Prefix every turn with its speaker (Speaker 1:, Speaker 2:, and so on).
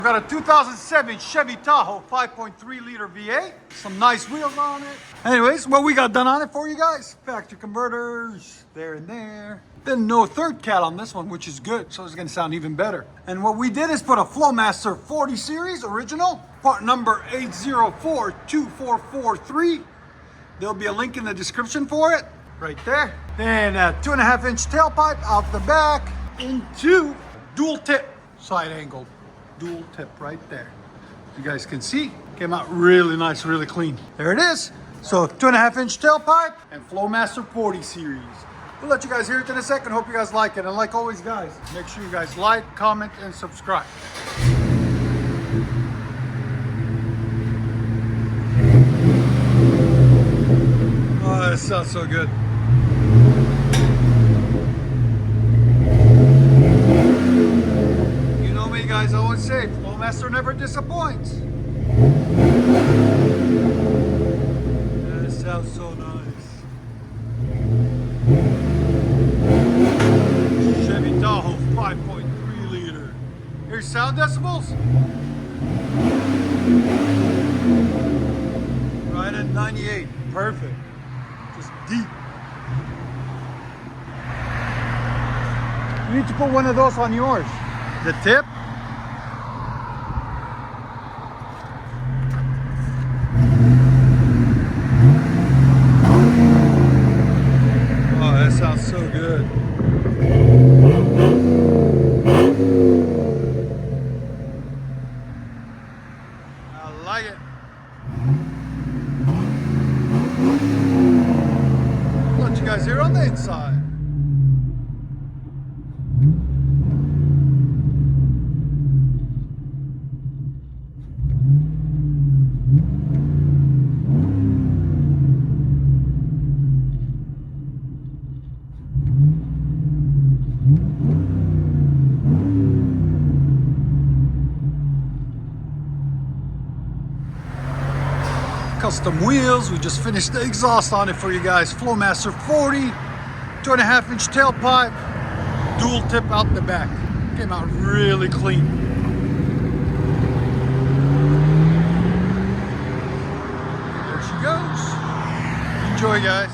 Speaker 1: We got a 2007 Chevy Tahoe 5.3 liter V8. Some nice wheels on it. Anyways, what we got done on it for you guys. Factory converters, there and there. Then no third cat on this one, which is good. So it's gonna sound even better. And what we did is put a FLOWMASTER 40 series original, part number 8042443. There'll be a link in the description for it, right there. Then a 2.5-inch tailpipe out the back into dual tip, side angled. Dual tip right there. You guys can see, came out really nice, really clean. There it is. So 2.5-inch tailpipe and FLOWMASTER 40 series. We'll let you guys hear it in a second. Hope you guys like it. And like always, guys, make sure you guys like, comment, and subscribe. Oh, that sounds so good. Guys, I always say, FLOWMASTER never disappoints. That sounds so nice. Chevy Tahoe 5.3 liter. Here's sound decibels. Right at 98. Perfect. Just deep. You need to put one of those on yours. The tip. Sounds so good. I like it. I'll let you guys hear on the inside. Custom wheels, we just finished the exhaust on it for you guys. FLOWMASTER 40, 2.5-inch tailpipe, dual tip out the back. Came out really clean. There she goes. Enjoy, guys.